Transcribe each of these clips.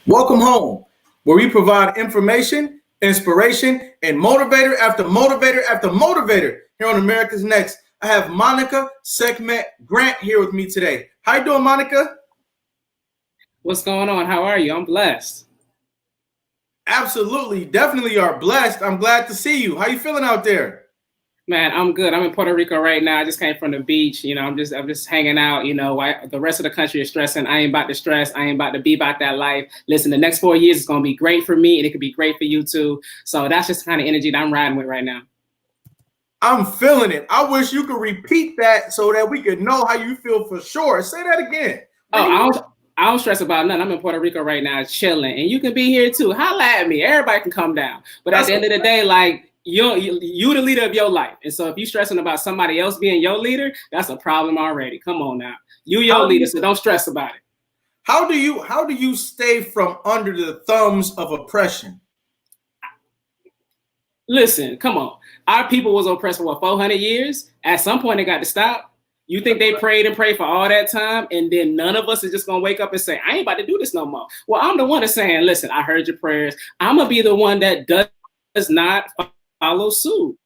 Welcome home, where we provide information, inspiration, and motivator after motivator after motivator here on America's Next. I have Monica Sekhmet Grant here with me today. How you doing, Monica? What's going on? How are you? I'm blessed. Absolutely, definitely are blessed. I'm glad to see you. How you feeling out there? Man, I'm good. I'm in Puerto Rico right now. I just came from the beach. I'm just hanging out. The rest of the country is stressing. I ain't about to stress. I ain't about to be about that life. Listen, the next 4 years is gonna be great for me, and it could be great for you too. So that's just the kind of energy that I'm riding with right now. I'm feeling it. I wish you could repeat that so that we could know how you feel for sure. Say that again. I don't stress about nothing. I'm in Puerto Rico right now, chilling, and you can be here too. Holla at me. Everybody can come down. But at the end of the day, like. You the leader of your life. And so if you're stressing about somebody else being your leader, that's a problem already. Come on now. You your leader, so don't stress about it. How do you stay from under the thumbs of oppression? Listen, come on. Our people was oppressed for 400 years? At some point, they got to stop. You think they prayed and prayed for all that time, and then none of us is just going to wake up and say, I ain't about to do this no more. Well, I'm the one that's saying, listen, I heard your prayers. I'm going to be the one that does not follow suit.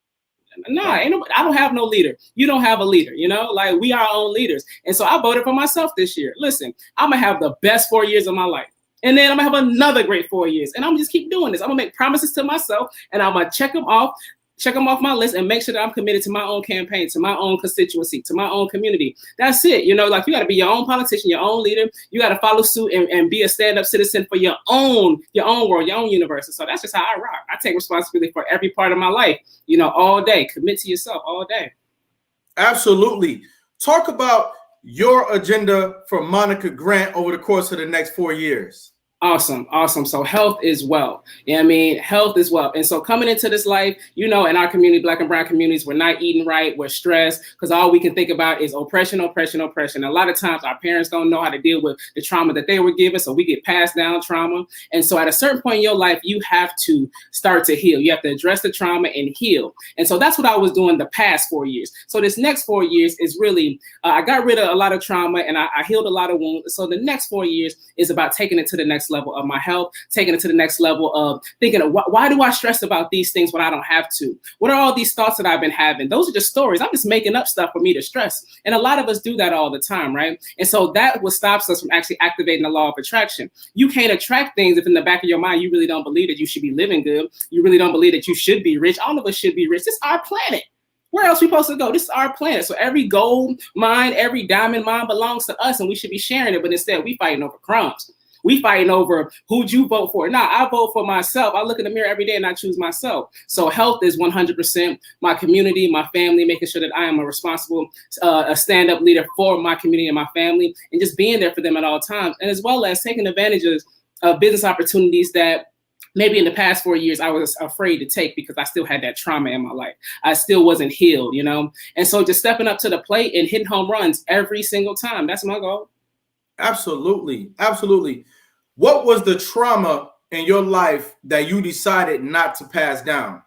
I don't have no leader. You don't have a leader, like we are our own leaders. And so I voted for myself this year. Listen, I'm going to have the best 4 years of my life. And then I'm going to have another great 4 years. And I'm going to just keep doing this. I'm going to make promises to myself, and I'm going to check them off my list and make sure that I'm committed to my own campaign, to my own constituency, to my own community. That's it. Like you got to be your own politician, your own leader. You got to follow suit and be a stand-up citizen for your own world, your own universe. And so that's just how I rock. I take responsibility for every part of my life, all day. Commit to yourself all day. Absolutely. Talk about your agenda for Monica Grant over the course of the next 4 years. Awesome. So health is wealth. Health is wealth. And so coming into this life, in our community, Black and brown communities, we're not eating right. We're stressed because all we can think about is oppression. A lot of times our parents don't know how to deal with the trauma that they were given. So we get passed down trauma. And so at a certain point in your life, you have to start to heal. You have to address the trauma and heal. And so that's what I was doing the past 4 years. So this next 4 years is really, I got rid of a lot of trauma and I healed a lot of wounds. So the next 4 years is about taking it to the next level of my health, taking it to the next level of thinking of why do I stress about these things when I don't have to? What are all these thoughts that I've been having? Those are just stories. I'm just making up stuff for me to stress. And a lot of us do that all the time, right? And so that what stops us from actually activating the law of attraction. You can't attract things if in the back of your mind, you really don't believe that you should be living good. You really don't believe that you should be rich. All of us should be rich. This is our planet. Where else are we supposed to go? This is our planet. So every gold mine, every diamond mine belongs to us and we should be sharing it. But instead we fighting over crumbs. We fighting over who'd you vote for. Nah, I vote for myself. I look in the mirror every day and I choose myself. So health is 100% my community, my family, making sure that I am a responsible, a stand-up leader for my community and my family, and just being there for them at all times. And as well as taking advantage of business opportunities that maybe in the past 4 years I was afraid to take because I still had that trauma in my life. I still wasn't healed, And so just stepping up to the plate and hitting home runs every single time. That's my goal. Absolutely. What was the trauma in your life that you decided not to pass down?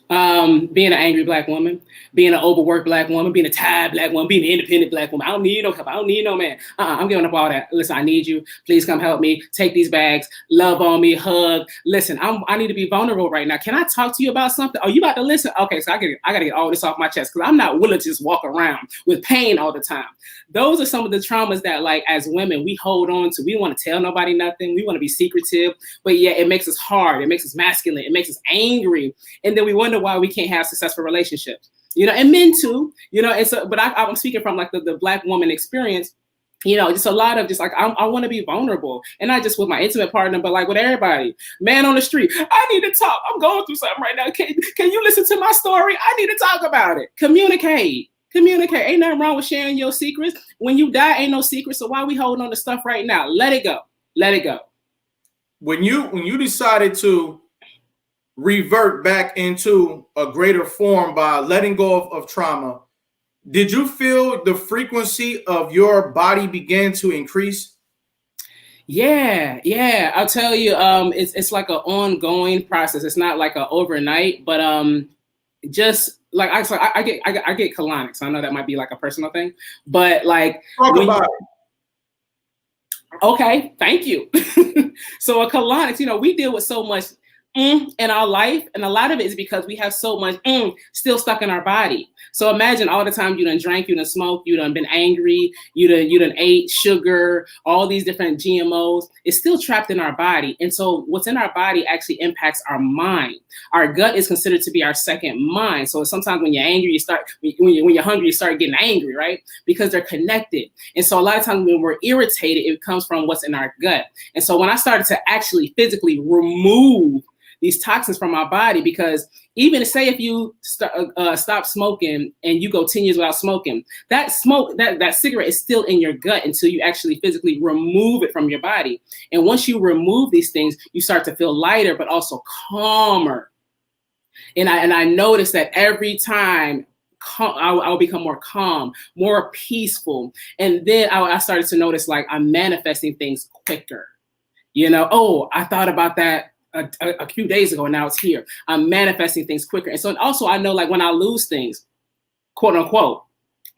Being an angry Black woman, being an overworked Black woman, being a tired Black woman, being an independent Black woman. I don't need no help. I don't need no man. I'm giving up all that. Listen, I need you. Please come help me. Take these bags. Love on me. Hug. Listen, I need to be vulnerable right now. Can I talk to you about something? Are you about to listen? Okay, so I got to get all this off my chest because I'm not willing to just walk around with pain all the time. Those are some of the traumas that, like, as women, we hold on to. We want to tell nobody nothing. We want to be secretive, but yeah, it makes us hard. It makes us masculine. It makes us angry, and then we wonder why we can't have successful relationships, and men too, and so, but I'm speaking from like the Black woman experience, just a lot of just like, I want to be vulnerable, and not just with my intimate partner, but like with everybody, man on the street. I need to talk. I'm going through something right now. Can you listen to my story? I need to talk about it. Communicate. Ain't nothing wrong with sharing your secrets. When you die, ain't no secret. So why we holding on to stuff right now? Let it go. When you decided to revert back into a greater form by letting go of trauma, did you feel the frequency of your body begin to increase? Yeah. I'll tell you, it's like an ongoing process. It's not like a overnight, but just like I get colonics. I know that might be like a personal thing, but like talk about it. Okay, thank you. So a colonics, we deal with so much in our life, and a lot of it is because we have so much still stuck in our body. So imagine all the time you done drank, you done smoked, you done been angry, you done ate sugar, all these different GMOs. It's still trapped in our body, and so what's in our body actually impacts our mind. Our gut is considered to be our second mind. So sometimes when you're angry, when you're hungry, you start getting angry, right? Because they're connected. And so a lot of times when we're irritated, it comes from what's in our gut. And so when I started to actually physically remove these toxins from our body, because even say if you stop smoking and you go 10 years without smoking, that cigarette is still in your gut until you actually physically remove it from your body. And once you remove these things, you start to feel lighter, but also calmer. And I noticed that every time I'll become more calm, more peaceful. And then I started to notice like I'm manifesting things quicker. Oh, I thought about that a few days ago, and now it's here. I'm manifesting things quicker. And so also I know like when I lose things, quote unquote,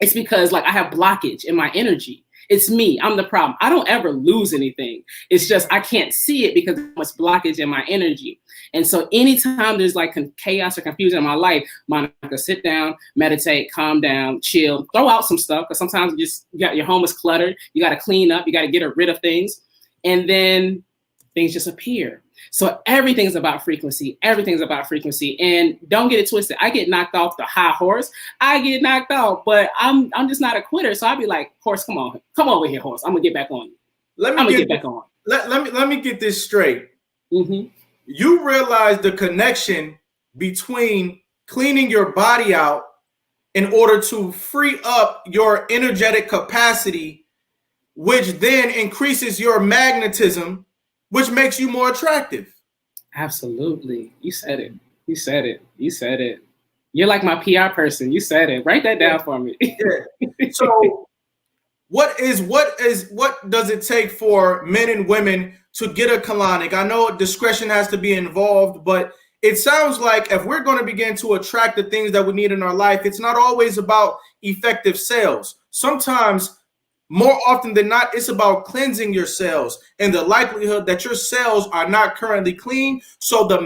it's because like I have blockage in my energy. It's me. I'm the problem. I don't ever lose anything. It's just I can't see it because there's much blockage in my energy. And so anytime there's like chaos or confusion in my life, Monica, sit down, meditate, calm down, chill, throw out some stuff. Because sometimes your home is cluttered. You got to clean up. You got to get rid of things. And then things just appear. So everything's about frequency. Everything's about frequency. And don't get it twisted. I get knocked off the high horse. I get knocked off, but I'm just not a quitter. So I'll be like, horse, come over here, horse. I'm gonna get back on you. Let me get this straight. Mm-hmm. You realize the connection between cleaning your body out in order to free up your energetic capacity, which then increases your magnetism, which makes you more attractive. Absolutely. You said it. You're like my PR person. You said it. Write that down for me. Yeah. So what does it take for men and women to get a colonic? I know discretion has to be involved, but it sounds like if we're going to begin to attract the things that we need in our life, it's not always about effective sales. Sometimes, more often than not, it's about cleansing your cells and the likelihood that your cells are not currently clean. So the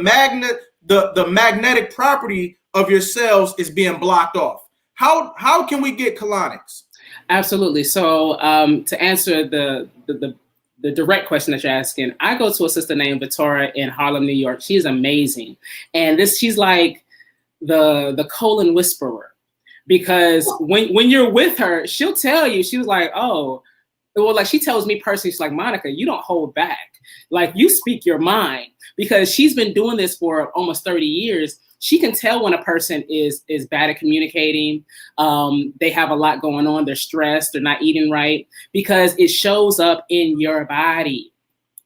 magnetic property of your cells is being blocked off. How can we get colonics? Absolutely. So to answer the direct question that you're asking, I go to a sister named Victoria in Harlem, New York. She's amazing. And she's like the colon whisperer. Because when you're with her, she'll tell you, she was like, oh, well, like she tells me personally, she's like, Monica, you don't hold back. Like you speak your mind, because she's been doing this for almost 30 years. She can tell when a person is bad at communicating. They have a lot going on. They're stressed. They're not eating right, because it shows up in your body.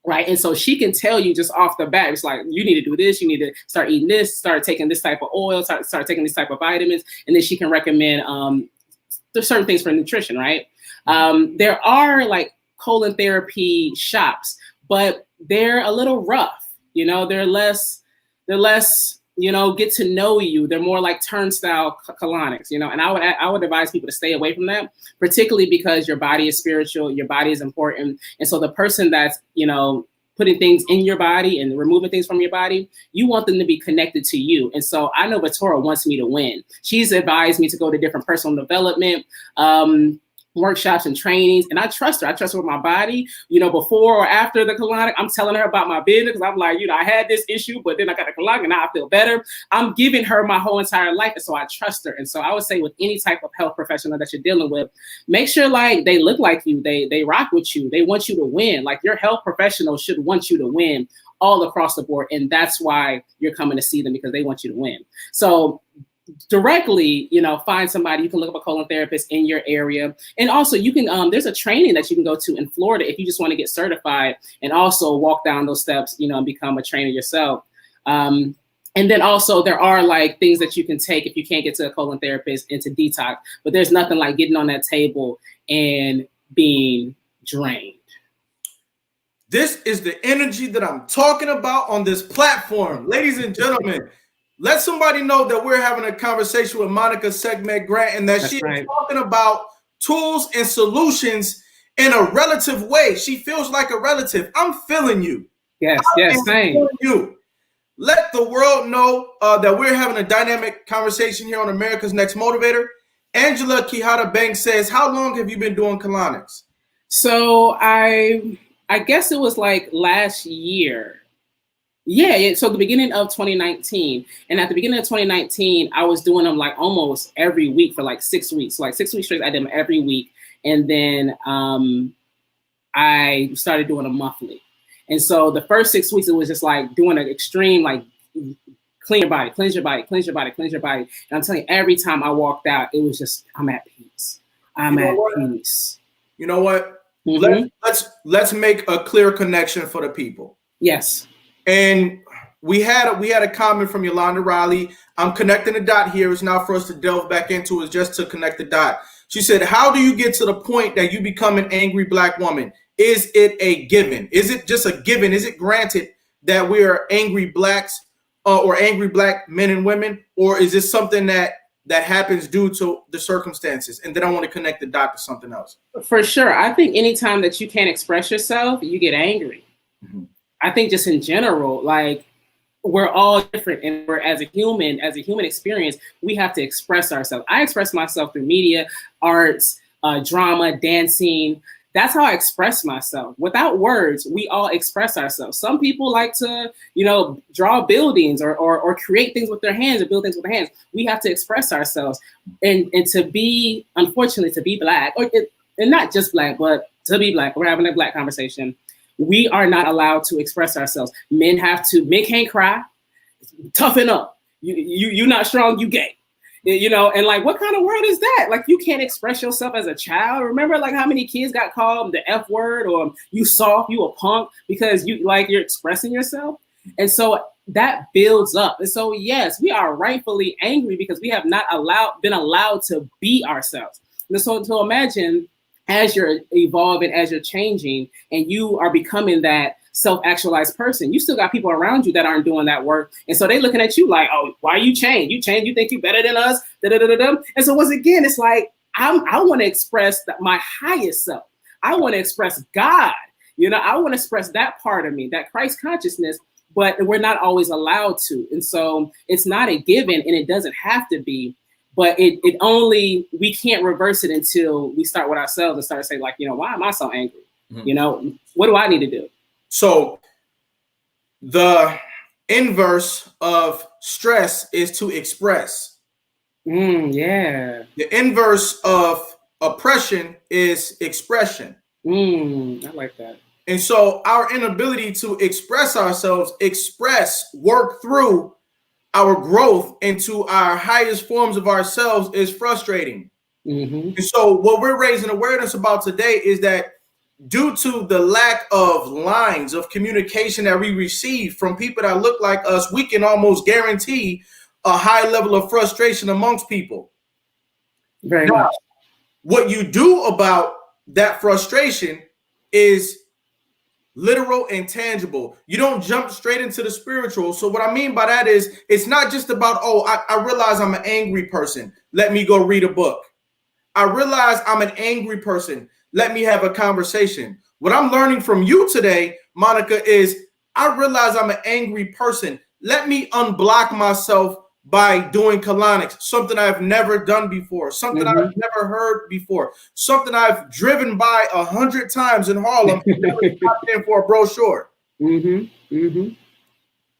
Right. And so she can tell you just off the bat, it's like, you need to do this. You need to start eating this, start taking this type of oil, start taking this type of vitamins. And then she can recommend there's certain things for nutrition. Right. There are like colon therapy shops, but they're a little rough. They're less, get to know you. They're more like turnstile colonics, and I would advise people to stay away from that, particularly because your body is spiritual, your body is important. And so the person that's, putting things in your body and removing things from your body, you want them to be connected to you. And so I know Victoria wants me to win. She's advised me to go to different personal development workshops and trainings, and I trust her. I trust her with my body. Before or after the colonic, I'm telling her about my business, because I'm like, I had this issue, but then I got the colonic and now I feel better. I'm giving her my whole entire life, and so I trust her. And so I would say with any type of health professional that you're dealing with, make sure like they look like you, they rock with you, they want you to win. Like your health professional should want you to win all across the board, and that's why you're coming to see them, because they want you to win. So directly, find somebody. You can look up a colon therapist in your area. And also you can, there's a training that you can go to in Florida if you just want to get certified and also walk down those steps, and become a trainer yourself. And then also there are like things that you can take if you can't get to a colon therapist into detox, but there's nothing like getting on that table and being drained. This is the energy that I'm talking about on this platform. Ladies and gentlemen, let somebody know that we're having a conversation with Monica Sekhmet Grant, and that she is talking about tools and solutions in a relative way. She feels like a relative. I'm feeling you. Yes, yes, same. Feeling you. Let the world know that we're having a dynamic conversation here on America's Next Motivator. Angela Quijada Banks says, how long have you been doing colonics? So I guess it was like last year. Yeah, so the beginning of 2019. And at the beginning of 2019, I was doing them like almost every week for like 6 weeks. So like 6 weeks straight, I did them every week. And then I started doing them monthly. And so the first 6 weeks, it was just like doing an extreme, like clean your body, cleanse your body, cleanse your body, cleanse your body. And I'm telling you, every time I walked out, it was just, I'm at peace. I'm at peace. You know what? Mm-hmm. Let's make a clear connection for the people. Yes. And we had a comment from Yolanda Riley. I'm connecting the dot here. It's not for us to delve back into. It's just to connect the dot. She said, how do you get to the point that you become an angry Black woman? Is it a given? Is it just a given? Is it granted that we are angry Blacks or angry Black men and women? Or is this something that happens due to the circumstances? And then I want to connect the dot to something else. For sure. I think anytime that you can't express yourself, you get angry. Mm-hmm. I think just in general, like we're all different, and we're as a human experience, we have to express ourselves. I express myself through media, arts, drama, dancing. That's how I express myself. Without words, we all express ourselves. Some people like to, draw buildings or create things with their hands or build things with their hands. We have to express ourselves. And to be, unfortunately, to be Black, and not just Black, but to be Black, we're having a Black conversation. We are not allowed to express ourselves. Men can't cry. Toughen up. You're not strong, you gay. And like, what kind of world is that? Like, you can't express yourself as a child. Remember like how many kids got called the F word, or you soft, you a punk, because you're expressing yourself. And so that builds up. And so, yes, we are rightfully angry because we have not been allowed to be ourselves. And so to imagine, as you're evolving, as you're changing, and you are becoming that self-actualized person, you still got people around you that aren't doing that work. And so they looking at you like, oh, why you change? You change, you think you better than us? Da-da-da-da-da. And so once again, it's like, I want to express my highest self. I want to express God. I want to express that part of me, that Christ consciousness, but we're not always allowed to. And so it's not a given, and it doesn't have to be. But we can't reverse it until we start with ourselves and start to say, like, why am I so angry? Mm-hmm. What do I need to do? So the inverse of stress is to express. Yeah. The inverse of oppression is expression. I like that. And so our inability to express ourselves, work through our growth into our highest forms of ourselves is frustrating. Mm-hmm. And so what we're raising awareness about today is that due to the lack of lines of communication that we receive from people that look like us, we can almost guarantee a high level of frustration amongst people. Very much. What you do about that frustration is literal and tangible. You don't jump straight into the spiritual. So what I mean by that is, it's not just about, I realize I'm an angry person. Let me go read a book. I realize I'm an angry person. Let me have a conversation. What I'm learning from you today, Monica, is I realize I'm an angry person. Let me unblock myself by doing colonics, something I've never done before, something I've never heard before, something I've driven by 100 times in Harlem, never stopped in for a brochure.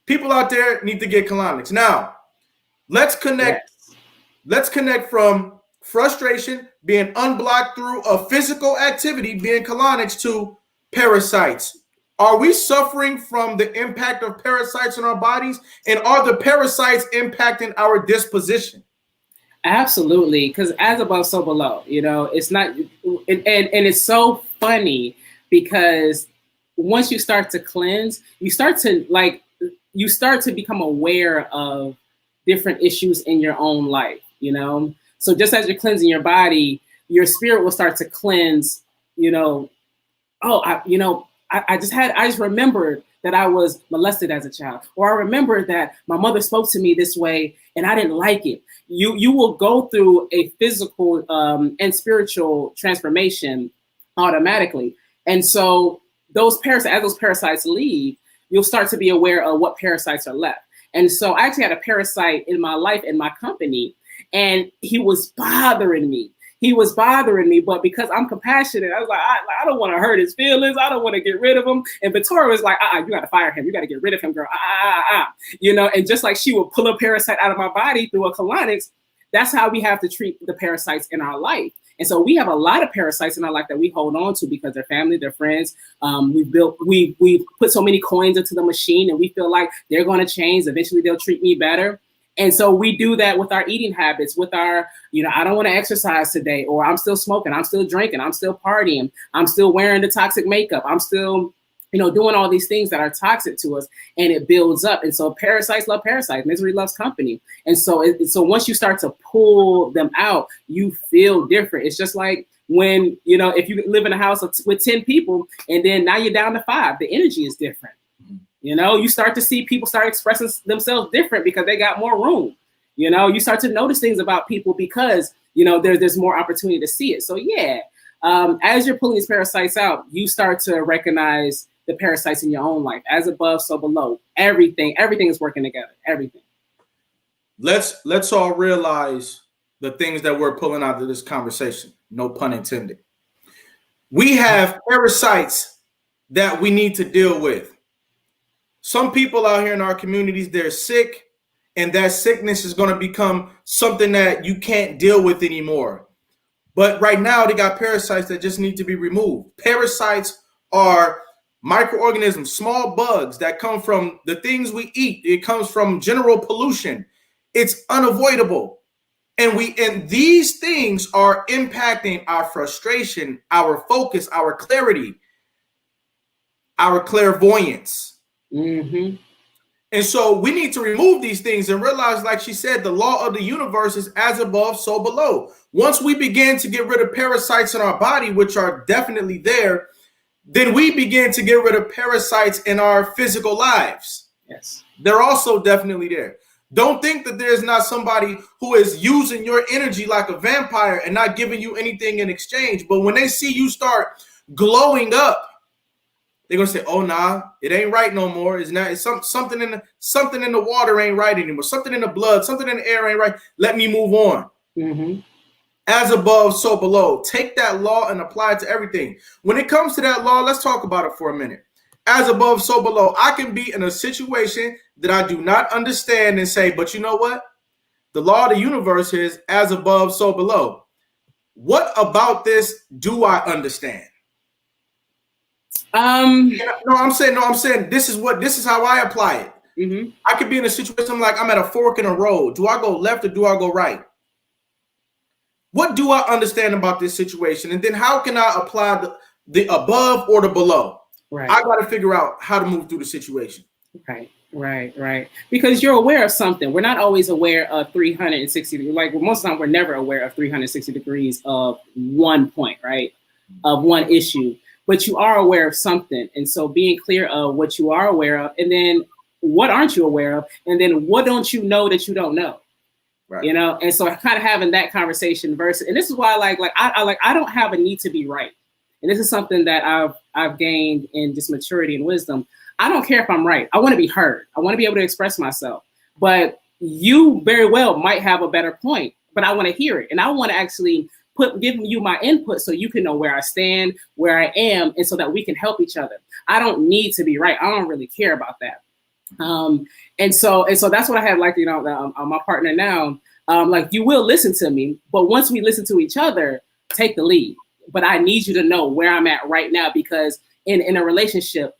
People out there need to get colonics. Now, let's connect. Yes. Let's connect from frustration being unblocked through a physical activity, being colonics, to parasites. Are we suffering from the impact of parasites in our bodies? And are the parasites impacting our disposition? Absolutely. Because as above, so below, it's not, and it's so funny because once you start to cleanse, you start to become aware of different issues in your own life, So just as you're cleansing your body, your spirit will start to cleanse, I just remembered that I was molested as a child, or I remember that my mother spoke to me this way and I didn't like it. You will go through a physical and spiritual transformation automatically. And so as those parasites leave, you'll start to be aware of what parasites are left. And so I actually had a parasite in my life, in my company, and he was bothering me. But because I'm compassionate, I was like, I don't want to hurt his feelings. I don't want to get rid of him. And Victoria was like, you got to fire him. You got to get rid of him, girl. You know, and just like she would pull a parasite out of my body through a colonics, that's how we have to treat the parasites in our life. And so we have a lot of parasites in our life that we hold on to because they're family, they're friends. We've put so many coins into the machine, and we feel like they're going to change. Eventually they'll treat me better. And so we do that with our eating habits, with our, I don't want to exercise today, or I'm still smoking, I'm still drinking, I'm still partying, I'm still wearing the toxic makeup, I'm still, doing all these things that are toxic to us, and it builds up. And so parasites love parasites, misery loves company. And so so once you start to pull them out, you feel different. It's just like when, if you live in a house with 10 people and then now you're down to 5, the energy is different. You start to see people start expressing themselves different because they got more room. You start to notice things about people because, there's more opportunity to see it. So yeah, as you're pulling these parasites out, you start to recognize the parasites in your own life. As above, so below. Everything is working together. Everything. Let's all realize the things that we're pulling out of this conversation. No pun intended. We have parasites that we need to deal with. Some people out here in our communities, they're sick, and that sickness is going to become something that you can't deal with anymore. But right now, they got parasites that just need to be removed. Parasites are microorganisms, small bugs that come from the things we eat. It comes from general pollution. It's unavoidable. And these things are impacting our frustration, our focus, our clarity, our clairvoyance. Mm-hmm. And so we need to remove these things and realize, like she said, the law of the universe is as above, so below. Once we begin to get rid of parasites in our body, which are definitely there, then we begin to get rid of parasites in our physical lives. Yes. They're also definitely there. Don't think that there's not somebody who is using your energy like a vampire and not giving you anything in exchange. But when they see you start glowing up, they're gonna say, "Oh nah, it ain't right no more. It's not. It's something in the water ain't right anymore. Something in the blood, something in the air ain't right. Let me move on." Mm-hmm. As above, so below. Take that law and apply it to everything. When it comes to that law, let's talk about it for a minute. As above, so below. I can be in a situation that I do not understand and say, but you know what? The law of the universe is as above, so below. What about this do I understand? No, I'm saying this is how I apply it. Mm-hmm. I could be in a situation like I'm at a fork in a road. Do I go left or do I go right? What do I understand about this situation? And then how can I apply the above or the below? Right. I got to figure out how to move through the situation. Right. Because you're aware of something. We're not always aware of 360 degrees. Like most of the time, we're never aware of 360 degrees of one point, right? Of one issue. But you are aware of something. And so being clear of what you are aware of, and then what aren't you aware of? And then what don't you know that you don't know? Right. And so kind of having that conversation versus, and this is why I don't have a need to be right. And this is something that I've gained in just maturity and wisdom. I don't care if I'm right. I want to be heard. I want to be able to express myself. But you very well might have a better point, but I want to hear it. And I want to actually give you my input so you can know where I stand, where I am, and so that we can help each other. I don't need to be right. I don't really care about that. And so that's what I had, like, my partner now, like, you will listen to me, but once we listen to each other, take the lead. But I need you to know where I'm at right now, because in a relationship,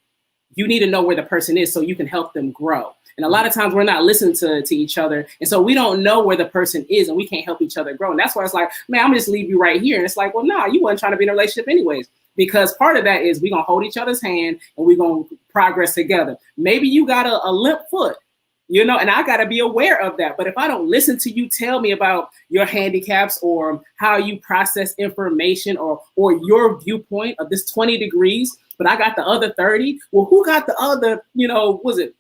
you need to know where the person is so you can help them grow. And a lot of times we're not listening to each other. And so we don't know where the person is and we can't help each other grow. And that's why it's like, man, I'm gonna just leave you right here. And it's like, well, nah, you weren't trying to be in a relationship anyways. Because part of that is we're going to hold each other's hand and we're going to progress together. Maybe you got a limp foot, and I got to be aware of that. But if I don't listen to you tell me about your handicaps or how you process information or your viewpoint of this 20 degrees, but I got the other 30, well, who got the other, was it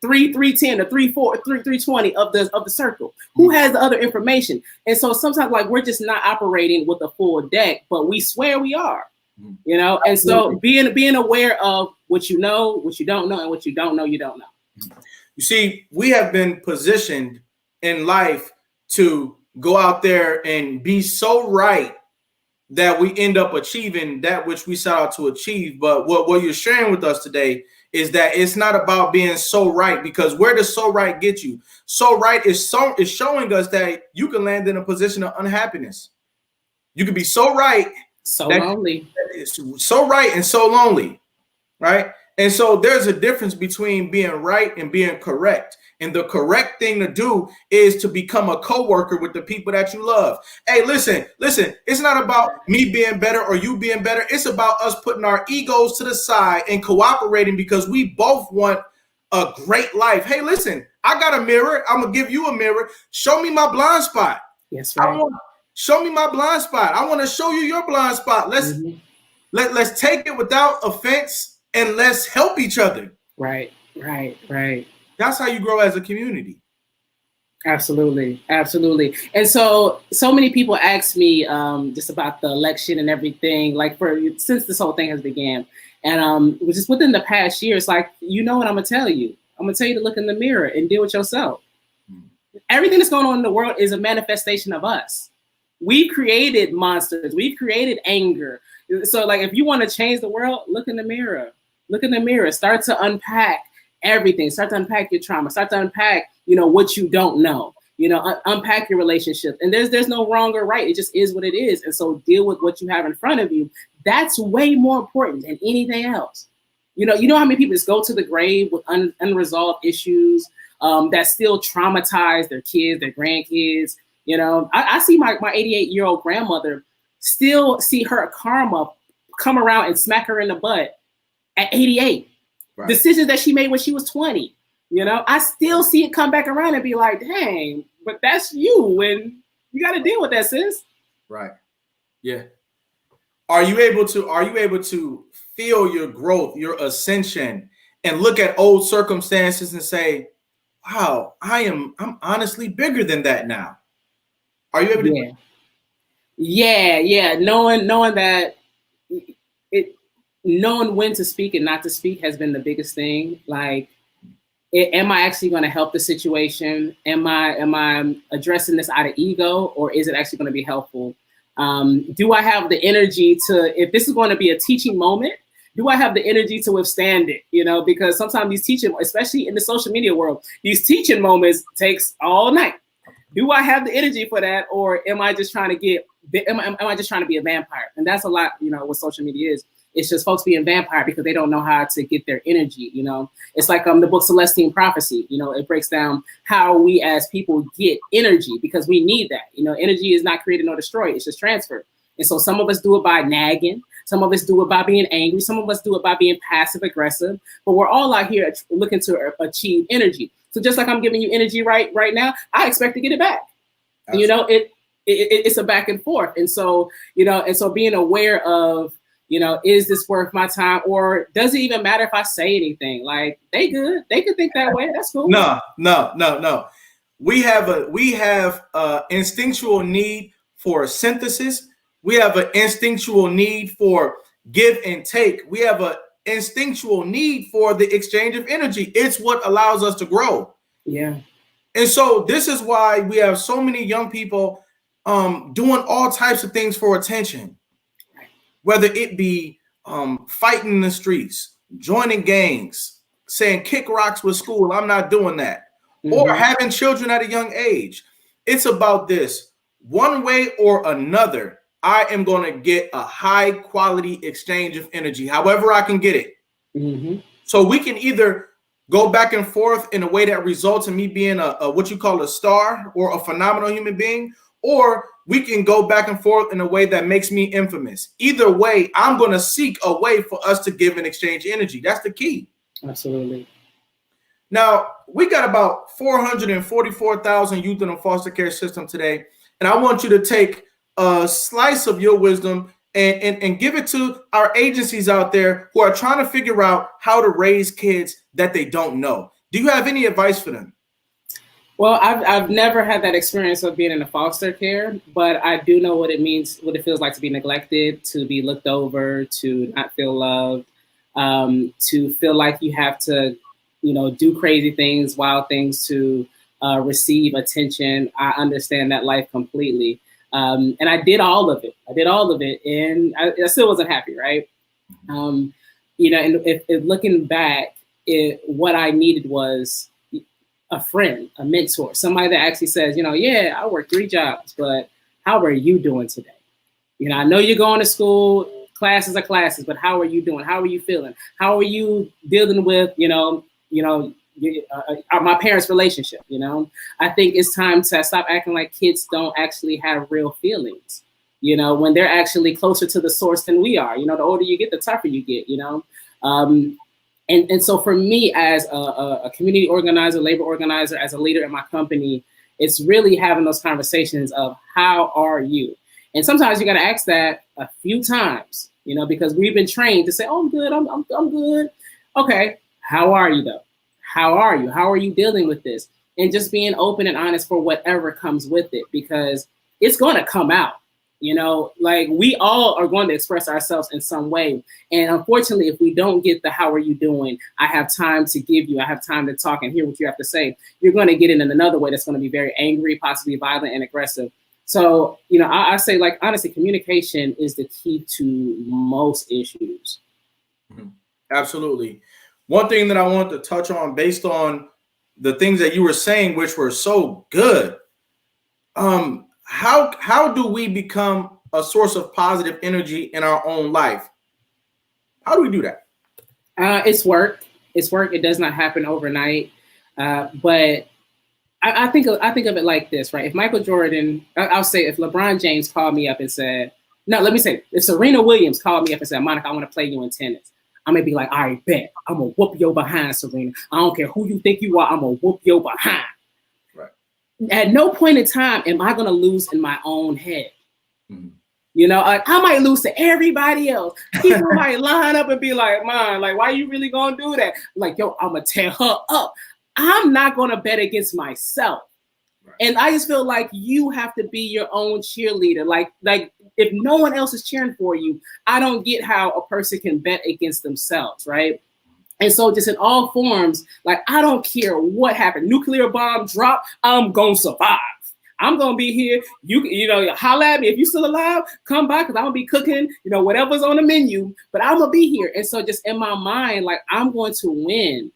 310 or 320 of the circle? Who has the other information? And so sometimes, like, we're just not operating with a full deck, but we swear we are. You know, and so being aware of what you know, what you don't know, and what you don't know, you don't know. You see, we have been positioned in life to go out there and be so right that we end up achieving that which we set out to achieve. But what you're sharing with us today is that it's not about being so right, because where does so right get you? So right is showing us that you can land in a position of unhappiness. You can be so right, so lonely. It's so right and so lonely, right? And so there's a difference between being right and being correct. And the correct thing to do is to become a coworker with the people that you love. Hey, listen, it's not about me being better or you being better. It's about us putting our egos to the side and cooperating, because we both want a great life. Hey, listen, I got a mirror. I'm going to give you a mirror. Show me my blind spot. Yes, right. Show me my blind spot. I want to show you your blind spot. Let's take it without offense and let's help each other. Right. That's how you grow as a community. Absolutely. And so many people ask me just about the election and everything, like since this whole thing has began. And just within the past year, it's like, you know what I'm going to tell you? I'm going to tell you to look in the mirror and deal with yourself. Everything that's going on in the world is a manifestation of us. We've created monsters. We've created anger. So like, if you want to change the world, look in the mirror. Look in the mirror. Start to unpack everything. Start to unpack your trauma. Start to unpack, what you don't know. Unpack your relationship. And there's no wrong or right. It just is what it is. And so deal with what you have in front of you. That's way more important than anything else. You know how many people just go to the grave with unresolved issues that still traumatize their kids, their grandkids. I see my 88-year-old grandmother still see her karma come around and smack her in the butt at 88. Right. Decisions that she made when she was 20. I still see it come back around and be like, dang, but that's you, and you got to deal with that, sis. Right. Yeah. Are you able to feel your growth, your ascension, and look at old circumstances and say, wow, I'm honestly bigger than that now? Are you able to? Yeah. Knowing that knowing when to speak and not to speak has been the biggest thing. Like, am I actually going to help the situation? Am I addressing this out of ego, or is it actually going to be helpful? Do I have the energy to, if this is going to be a teaching moment, do I have the energy to withstand it? Because sometimes these teaching, especially in the social media world, these teaching moments takes all night. Do I have the energy for that, or am I just trying to be a vampire? And that's a lot, what social media is. It's just folks being vampire because they don't know how to get their energy. It's like the book Celestine Prophecy. It breaks down how we as people get energy, because we need that. Energy is not created nor destroyed; it's just transferred. And so some of us do it by nagging, some of us do it by being angry, some of us do it by being passive aggressive. But we're all out here looking to achieve energy. So just like I'm giving you energy right now, I expect to get it back. Absolutely. It's a back and forth. And so being aware of, is this worth my time, or does it even matter if I say anything? Like, they good. They could think that way. That's cool. No. We have a instinctual need for synthesis. We have an instinctual need for give and take. We have an instinctual need for the exchange of energy. It's what allows us to grow. Yeah. And so this is why we have so many young people doing all types of things for attention. Whether it be fighting in the streets, joining gangs, saying kick rocks with school, I'm not doing that, or having children at a young age. It's about this. One way or another, I am going to get a high quality exchange of energy, however I can get it. So we can either go back and forth in a way that results in me being a what you call a star or a phenomenal human being, or we can go back and forth in a way that makes me infamous. Either way, I'm going to seek a way for us to give and exchange energy. That's the key. Absolutely. Now, we got about 444,000 youth in the foster care system today. And I want you to take a slice of your wisdom and give it to our agencies out there who are trying to figure out how to raise kids that they don't know. Do you have any advice for them? Well, I've never had that experience of being in a foster care, but I do know what it means, what it feels like to be neglected, to be looked over, to not feel loved, to feel like you have to, do crazy things, wild things to receive attention. I understand that life completely. And I did all of it. And I still wasn't happy, right? And if looking back, what I needed was a friend, a mentor, somebody that actually says, yeah, I work 3 jobs, but how are you doing today? I know you're going to school, classes are classes, but how are you doing? How are you feeling? How are you dealing with, my parents' relationship? I think it's time to stop acting like kids don't actually have real feelings, when they're actually closer to the source than we are. The older you get, the tougher you get, And so for me, as a community organizer, labor organizer, as a leader in my company, it's really having those conversations of how are you? And sometimes you got to ask that a few times, because we've been trained to say, oh, I'm good. I'm good. Okay. How are you though? How are you? How are you dealing with this? And just being open and honest for whatever comes with it, because it's going to come out. Like we all are going to express ourselves in some way. And unfortunately, if we don't get the how are you doing, I have time to give you, I have time to talk and hear what you have to say, you're going to get it in another way that's going to be very angry, possibly violent and aggressive. So, I say, like, honestly, communication is the key to most issues. Absolutely. One thing that I want to touch on based on the things that you were saying, which were so good. How do we become a source of positive energy in our own life? How do we do that? It's work. It does not happen overnight. But I think of it like this, right? If Michael Jordan, I'll say if LeBron James called me up and said, no, let me say, if Serena Williams called me up and said, Monica, I want to play you in tennis, I'm going to be like, all right, bet. I'm going to whoop your behind, Serena. I don't care who you think you are. I'm going to whoop your behind. At no point in time am I going to lose in my own head. I might lose to everybody else. People might line up and be like, man, like, why you really going to do that? Like, yo, I'm going to tear her up. I'm not going to bet against myself. Right. And I just feel like you have to be your own cheerleader. Like if no one else is cheering for you, I don't get how a person can bet against themselves, right? And so just in all forms, like, I don't care what happened. Nuclear bomb drop, I'm going to survive. I'm going to be here. You holler at me. If you're still alive, come by, because I'm going to be cooking, whatever's on the menu. But I'm going to be here. And so just in my mind, like, I'm going to win,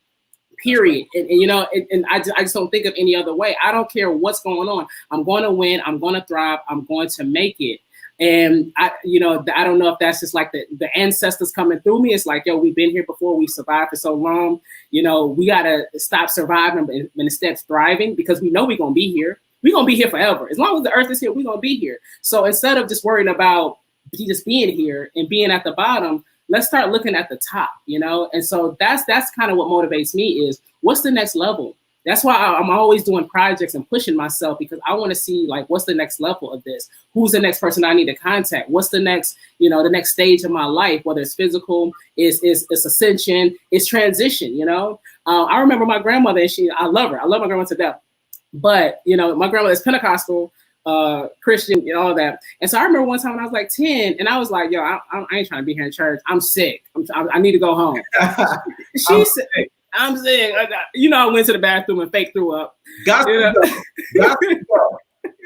period. And I just don't think of any other way. I don't care what's going on. I'm going to win. I'm going to thrive. I'm going to make it. And I don't know if that's just like the ancestors coming through me. It's like, yo, we've been here before. We survived for so long. We got to stop surviving and instead thriving, because we know we're going to be here. We're going to be here forever. As long as the earth is here, we're going to be here. So instead of just worrying about just being here and being at the bottom, let's start looking at the top, And so that's kind of what motivates me is, what's the next level? That's why I'm always doing projects and pushing myself, because I want to see, like, what's the next level of this? Who's the next person I need to contact? What's the next, the next stage of my life, whether it's physical, it's ascension, it's transition, I remember my grandmother, and I love her. I love my grandma to death. But, my grandmother is Pentecostal, Christian, and all that. And so I remember one time when I was like 10, and I was like, yo, I ain't trying to be here in church. I'm sick. I need to go home. She said, I'm sick. I went to the bathroom and fake threw up. Got to go.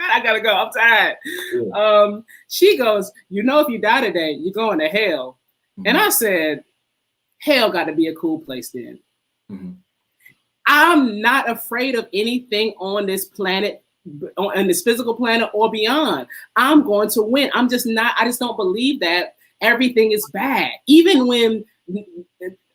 I gotta go. I'm tired. Yeah. She goes, if you die today, you're going to hell. Mm-hmm. And I said, hell got to be a cool place then. Mm-hmm. I'm not afraid of anything on this planet, on this physical planet or beyond. I'm going to win. I just don't believe that everything is bad. Even when,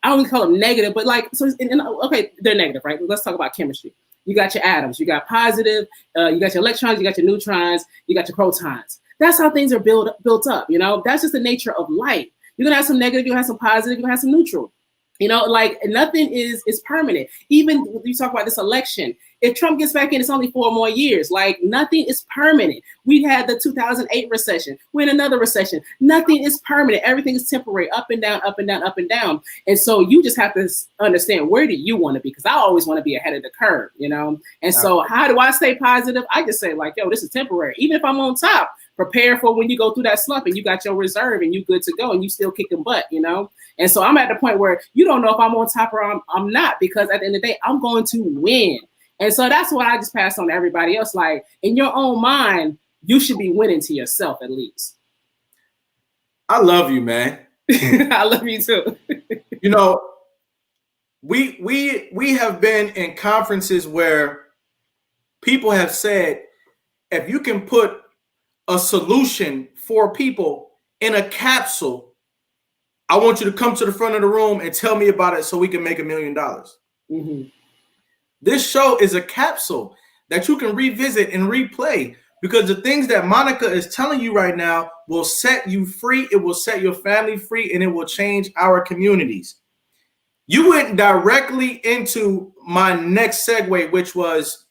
I don't call them negative, but okay, they're negative, right? Let's talk about chemistry. You got your atoms, you got positive, you got your electrons, you got your neutrons, you got your protons. That's how things are built up, That's just the nature of life. You're gonna have some negative, you're gonna have some positive, you're gonna have some neutral. Nothing is permanent. Even when you talk about this election, if Trump gets back in, it's only 4 more years. Like, nothing is permanent. We had the 2008 recession. We're in another recession. Nothing is permanent. Everything is temporary, up and down, up and down, up and down. And so you just have to understand, where do you want to be? Because I always want to be ahead of the curve, you know? And so how do I stay positive? I just say, like, yo, this is temporary. Even if I'm on top, prepare for when you go through that slump and you got your reserve and you good to go and you still kicking butt, you know? And so I'm at the point where you don't know if I'm on top or I'm not, because at the end of the day, I'm going to win. And so that's what I just pass on to everybody else. Like, in your own mind, you should be winning to yourself at least. I love you, man. I love you too. You know, we have been in conferences where people have said, if you can put a solution for people in a capsule, I want you to come to the front of the room and tell me about it so we can make $1 million. Mm-hmm. This show is a capsule that you can revisit and replay, because the things that Monica is telling you right now will set you free. It will set your family free, and it will change our communities. You went directly into my next segue, which was,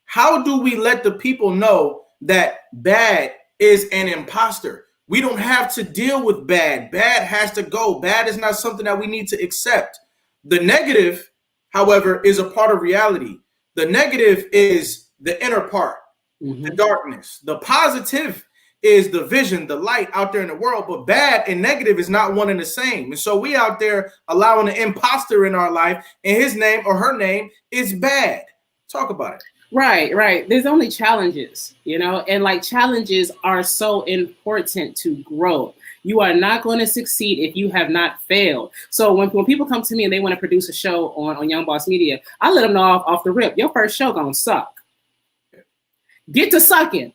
how do we let the people know that bad is an imposter? We don't have to deal with bad. Bad has to go. Bad is not something that we need to accept. The negative, however, is a part of reality. The negative is the inner part, the darkness. The positive is the vision, the light out there in the world. But bad and negative is not one and the same. And so we out there allowing an imposter in our life, and his name or her name is bad. Talk about it. Right. There's only challenges, you know, and like, challenges are so important to grow. You are not going to succeed if you have not failed. So when people come to me and they want to produce a show on Young Boss Media, I let them know off the rip, your first show gonna suck. Get to sucking.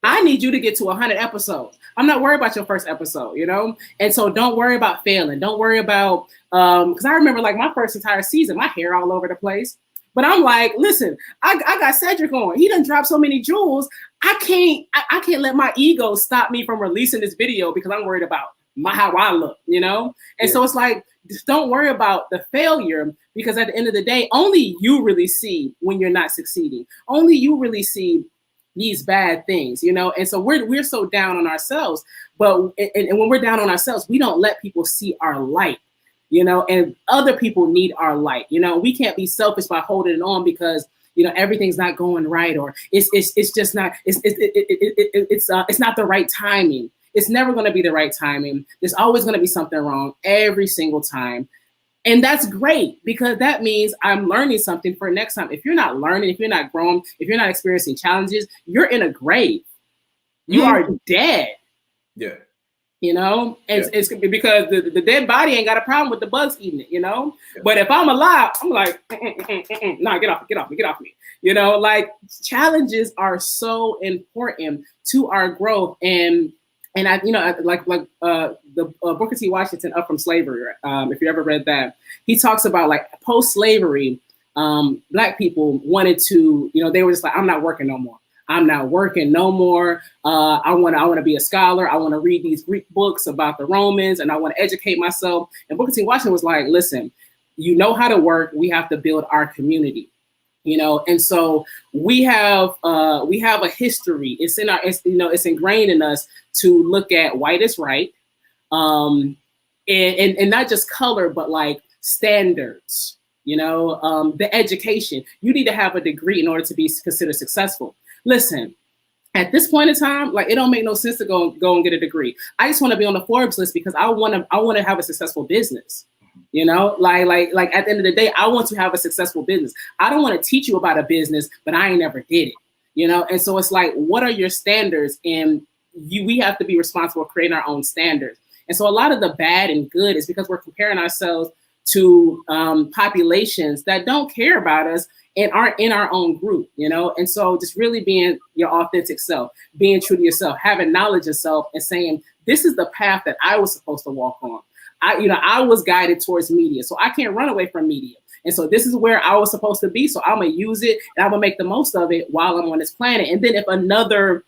I need you to get to 100 episodes. I'm not worried about your first episode, you know? And so don't worry about failing. Don't worry about, because I remember, like, my first entire season, my hair all over the place. But I'm like, listen, I got Cedric on. He done dropped so many jewels. I can't let my ego stop me from releasing this video because I'm worried about how I look, you know? And so it's like, just don't worry about the failure, because at the end of the day, only you really see when you're not succeeding. Only you really see these bad things, you know? And so we're so down on ourselves, but and when we're down on ourselves, we don't let people see our light. You know, and other people need our light. You know, we can't be selfish by holding it on because, you know, everything's not going right, or it's just not, it's not the right timing. It's never going to be the right timing. There's always going to be something wrong every single time. And that's great, because that means I'm learning something for next time. If you're not learning, if you're not growing, if you're not experiencing challenges, you're in a grave. You are dead. Yeah. You know, and it's because the dead body ain't got a problem with the bugs eating it, you know. Yeah. But if I'm alive, I'm like, nah, get off me. You know, like, challenges are so important to our growth. And I, you know, like the Booker T. Washington, Up From Slavery, if you ever read that, he talks about, like, post-slavery, Black people wanted to, you know, they were just like, I'm not working no more. I'm not working no more. I want to be a scholar. I want to read these Greek books about the Romans, and I want to educate myself. And Booker T. Washington was like, listen, you know how to work. We have to build our community, you know. And so we have a history. It's in our, you know, it's ingrained in us to look at white is right, and not just color, but like standards. You know, the education. You need to have a degree in order to be considered successful. Listen, at this point in time, like, it don't make no sense to go and get a degree. I just want to be on the Forbes list because I want to have a successful business. You know, like at the end of the day, I want to have a successful business. I don't want to teach you about a business, but I ain't never did it. You know, and so it's like, what are your standards? And we have to be responsible for creating our own standards. And so a lot of the bad and good is because we're comparing ourselves to populations that don't care about us and aren't in our own group, you know? And so just really being your authentic self, being true to yourself, having knowledge of self, and saying, this is the path that I was supposed to walk on. I was guided towards media, so I can't run away from media. And so this is where I was supposed to be. So I'm going to use it, and I'm going to make the most of it while I'm on this planet. And then if another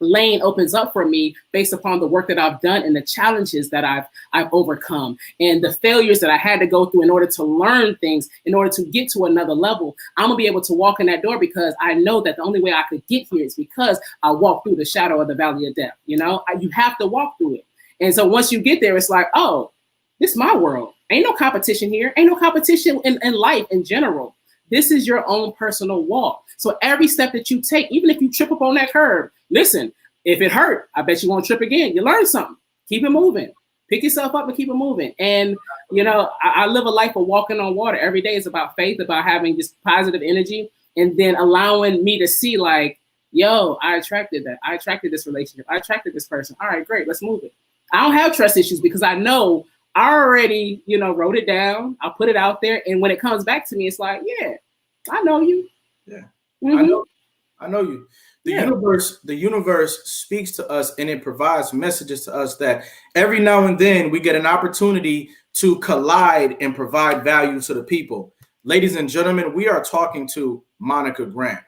lane opens up for me based upon the work that I've done and the challenges that I've overcome and the failures that I had to go through in order to learn things, in order to get to another level. I'm gonna be able to walk in that door because I know that the only way I could get here is because I walked through the shadow of the valley of death. You know, you have to walk through it. And so once you get there, it's like, oh, this is my world. Ain't no competition here. Ain't no competition in life in general. This is your own personal walk. So every step that you take, even if you trip up on that curb, listen, if it hurt, I bet you won't trip again. You learn something. Keep it moving. Pick yourself up and keep it moving. And, you know, I live a life of walking on water. Every day is about faith, about having just positive energy, and then allowing me to see like, yo, I attracted that. I attracted this relationship. I attracted this person. All right, great. Let's move it. I don't have trust issues because I know I already, you know, wrote it down. I put it out there. And when it comes back to me, it's like, yeah, I know you. Yeah. Mm-hmm. I know you. The universe speaks to us and it provides messages to us that every now and then we get an opportunity to collide and provide value to the people. Ladies and gentlemen, we are talking to Monica Grant.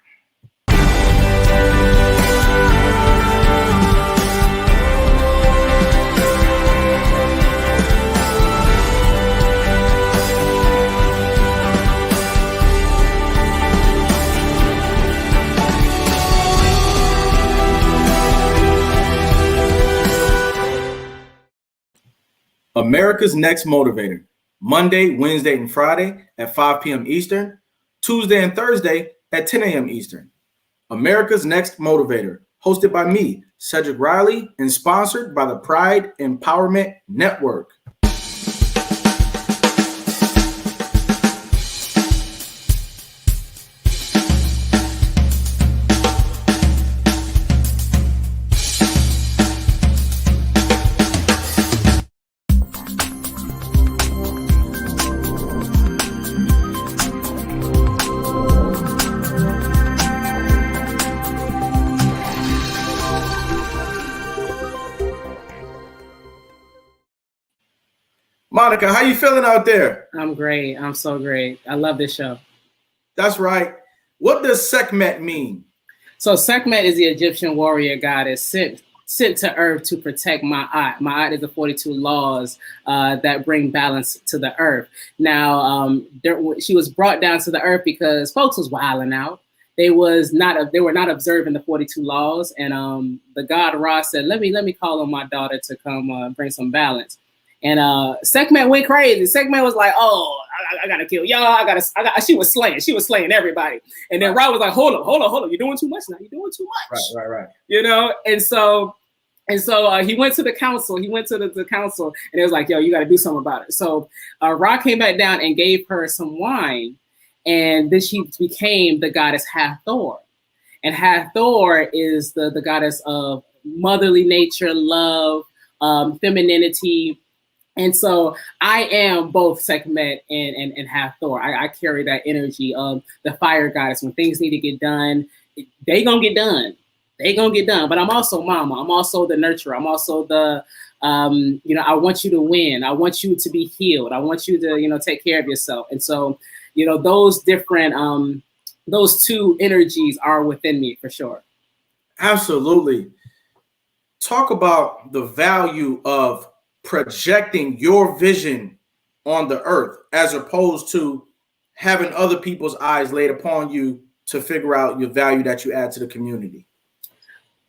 America's Next Motivator, Monday, Wednesday, and Friday at 5 p.m. Eastern, Tuesday and Thursday at 10 a.m. Eastern. America's Next Motivator, hosted by me, Cedric Riley, and sponsored by the Pride Empowerment Network. Monica, how you feeling out there? I'm great. I'm so great. I love this show. That's right. What does Sekhmet mean? So Sekhmet is the Egyptian warrior goddess sent to earth to protect Ma'at. Ma'at is the 42 laws that bring balance to the earth. Now, she was brought down to the earth because folks was wilding out. They were not observing the 42 laws, and the god Ra said, "Let me call on my daughter to come bring some balance." And Sekhmet went crazy. Sekhmet was like, "Oh, I gotta kill y'all. She was slaying everybody." And then Ra was like, "Hold up. You're doing too much now. You're doing too much." Right. You know, and so he went to the council. He went to the council, and it was like, "Yo, you got to do something about it." So Ra came back down and gave her some wine, and then she became the goddess Hathor. And Hathor is the goddess of motherly nature, love, femininity. And so I am both Sekhmet and Hathor. I carry that energy of the fire goddess. When things need to get done, they gonna get done. But I'm also mama. I'm also the nurturer. I'm also the, I want you to win. I want you to be healed. I want you to, take care of yourself. And so, those different, those two energies are within me for sure. Absolutely. Talk about the value of projecting your vision on the earth as opposed to having other people's eyes laid upon you to figure out your value that you add to the community.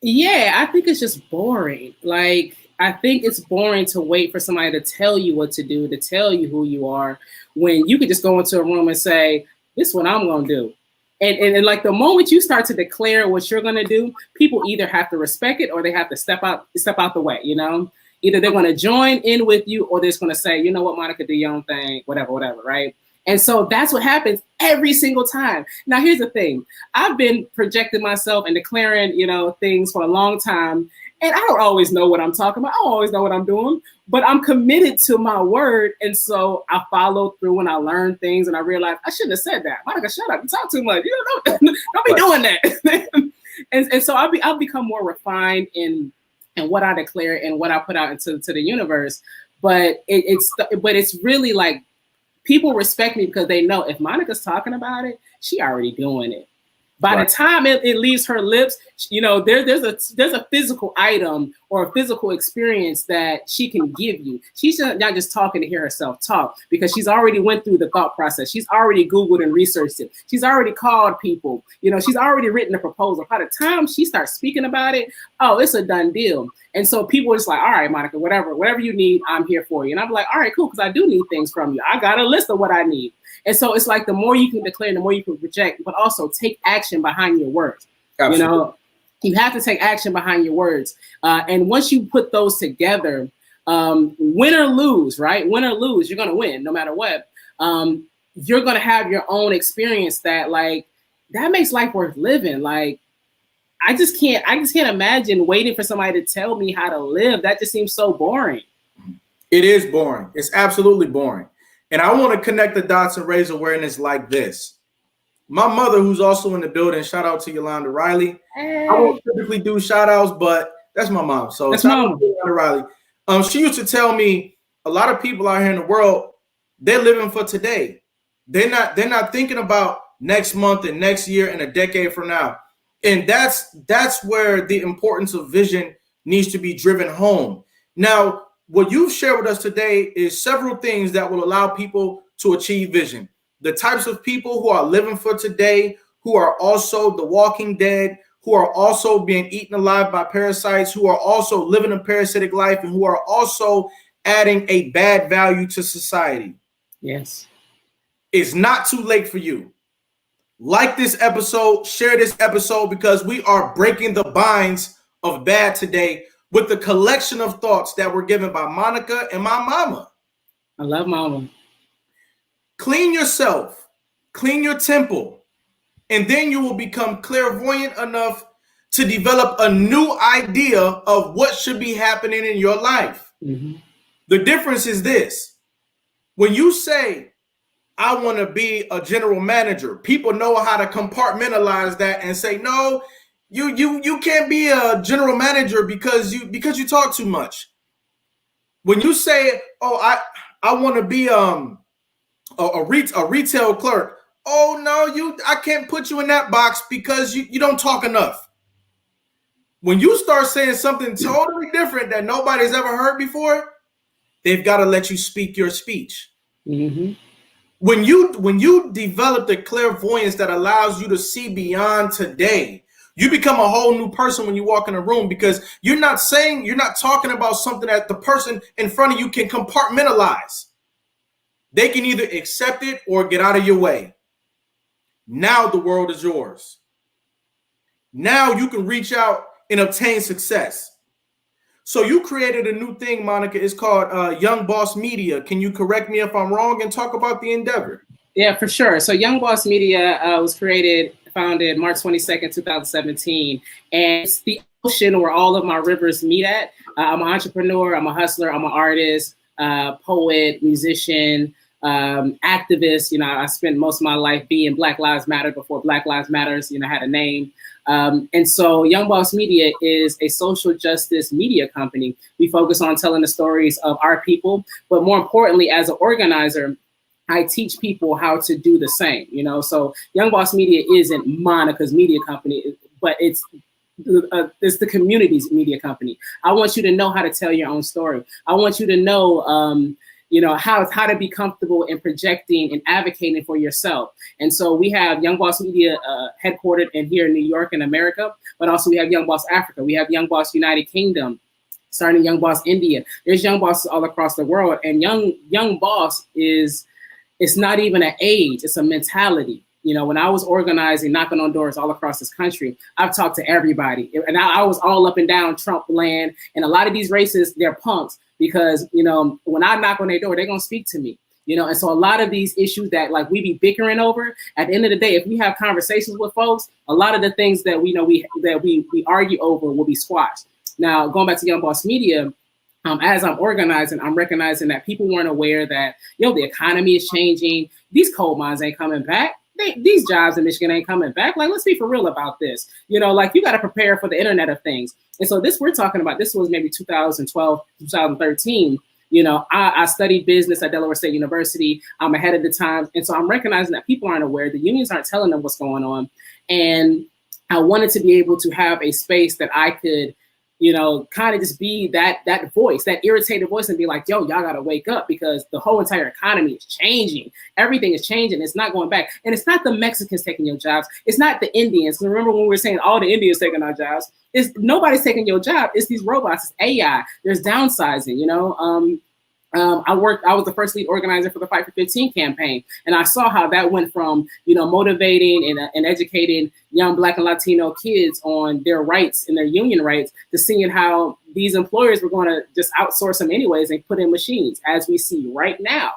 Yeah, I think it's just boring. Like, I think it's boring to wait for somebody to tell you what to do, to tell you who you are, when you could just go into a room and say, this is what I'm going to do. And like the moment you start to declare what you're going to do, people either have to respect it or they have to step out the way, Either they're going to join in with you or they're just going to say, you know what, Monica, do your own thing, whatever, right? And so that's what happens every single time. Now, here's the thing. I've been projecting myself and declaring, things for a long time. And I don't always know what I'm talking about. I don't always know what I'm doing, but I'm committed to my word. And so I follow through and I learn things and I realize I shouldn't have said that. Monica, shut up. You talk too much. Don't be doing that. and so I've become more refined in what I declare and what I put out into the universe. But it's really like people respect me because they know if Monica's talking about it, she already doing it. By Right. the time it leaves her lips, there's a physical item or a physical experience that she can give you. She's not just talking to hear herself talk, because she's already went through the thought process. She's already Googled and researched it. She's already called people. She's already written a proposal. By the time she starts speaking about it, oh, it's a done deal. And so people are just like, all right, Monica, whatever you need, I'm here for you. And I'm like, all right, cool, because I do need things from you. I got a list of what I need. And so it's like the more you can declare, the more you can project, but also take action behind your words. Absolutely. You have to take action behind your words. And once you put those together, win or lose, right? Win or lose, you're going to win no matter what. You're going to have your own experience that makes life worth living. Like, I just can't imagine waiting for somebody to tell me how to live. That just seems so boring. It is boring. It's absolutely boring. And I want to connect the dots and raise awareness like this. My mother, who's also in the building, shout out to Yolanda Riley. Hey. I won't typically do shout outs, but that's my mom. So that's shout out to Yolanda Riley. She used to tell me a lot of people out here in the world, they're living for today. They're not thinking about next month and next year and a decade from now. And that's where the importance of vision needs to be driven home. Now, what you've shared with us today is several things that will allow people to achieve vision. The types of people who are living for today, who are also the walking dead, who are also being eaten alive by parasites, who are also living a parasitic life, and who are also adding a bad value to society. Yes. It's not too late for you. Like this episode, share this episode, because we are breaking the binds of bad today with the collection of thoughts that were given by Monica and my mama. I love mama. Clean yourself, clean your temple, and then you will become clairvoyant enough to develop a new idea of what should be happening in your life. Mm-hmm. The difference is this. When you say, I want to be a general manager, people know how to compartmentalize that and say, no, you can't be a general manager because you talk too much. When you say, oh, I want to be a retail clerk, oh no, I can't put you in that box because you don't talk enough. When you start saying something totally different that nobody's ever heard before, they've got to let you speak your speech. Mm-hmm. When you develop the clairvoyance that allows you to see beyond today, you become a whole new person when you walk in a room, because you're not talking about something that the person in front of you can compartmentalize. They can either accept it or get out of your way. Now the world is yours. Now you can reach out and obtain success. So you created a new thing, Monica. It's called Young Boss Media. Can you correct me if I'm wrong and talk about the endeavor? Yeah, for sure. So Young Boss Media was founded March 22nd, 2017. And it's the ocean where all of my rivers meet at. I'm an entrepreneur. I'm a hustler. I'm an artist, poet, musician, activist. I spent most of my life being Black Lives Matter before Black Lives Matters, had a name. And so Young Boss Media is a social justice media company. We focus on telling the stories of our people, but more importantly, as an organizer, I teach people how to do the same, so Young Boss Media isn't Monica's media company, but it's the community's media company. I want you to know how to tell your own story. I want you to know, how to be comfortable in projecting and advocating for yourself. And so we have Young Boss Media headquartered in here in New York in America, but also we have Young Boss Africa. We have Young Boss United Kingdom, starting Young Boss India. There's Young Bosses all across the world. And Young Boss it's not even an age, it's a mentality. When I was organizing, knocking on doors all across this country, I've talked to everybody. And I was all up and down Trump land. And a lot of these racists, they're punks because, when I knock on their door, they're going to speak to me. And so a lot of these issues that we be bickering over, at the end of the day, if we have conversations with folks, a lot of the things that we argue over will be squashed. Now, going back to Young Boss Media, as I'm organizing, I'm recognizing that people weren't aware that, the economy is changing. These coal mines ain't coming back. These jobs in Michigan ain't coming back. Let's be for real about this. You got to prepare for the Internet of Things. And so we're talking about, this was maybe 2012, 2013. I studied business at Delaware State University. I'm ahead of the times. And so I'm recognizing that people aren't aware. The unions aren't telling them what's going on. And I wanted to be able to have a space that I could, kind of just be that voice, that irritated voice, and be like, yo, y'all got to wake up, because the whole entire economy is changing. Everything is changing. It's not going back. And it's not the Mexicans taking your jobs. It's not the Indians. Remember when we were saying all the Indians taking our jobs? Nobody's taking your job. It's these robots. It's AI. There's downsizing, I was the first lead organizer for the Fight for 15 campaign. And I saw how that went from, motivating and educating young Black and Latino kids on their rights and their union rights, to seeing how these employers were going to just outsource them anyways and put in machines, as we see right now.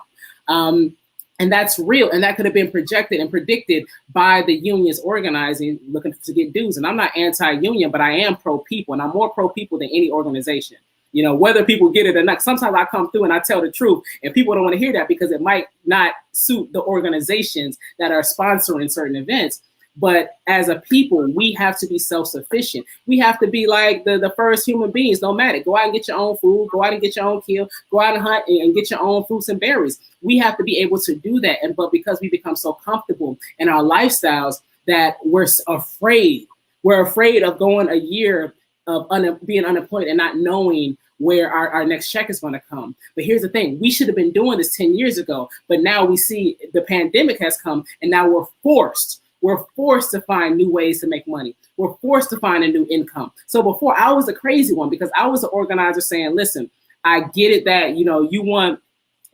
And that's real. And that could have been projected and predicted by the unions organizing, looking to get dues. And I'm not anti-union, but I am pro-people. And I'm more pro-people than any organization. Whether people get it or not. Sometimes I come through and I tell the truth, and people don't want to hear that because it might not suit the organizations that are sponsoring certain events. But as a people, we have to be self-sufficient. We have to be like the first human beings, nomadic. Go out and get your own food. Go out and get your own kill. Go out and hunt and get your own fruits and berries. We have to be able to do that. But because we become so comfortable in our lifestyles that we're afraid. We're afraid of going a year of being unemployed and not knowing where our next check is going to come. But here's the thing. We should have been doing this 10 years ago. But now we see the pandemic has come, and now we're forced to find new ways to make money. We're forced to find a new income. So before, I was a crazy one, because I was the organizer saying, listen, I get it that, you want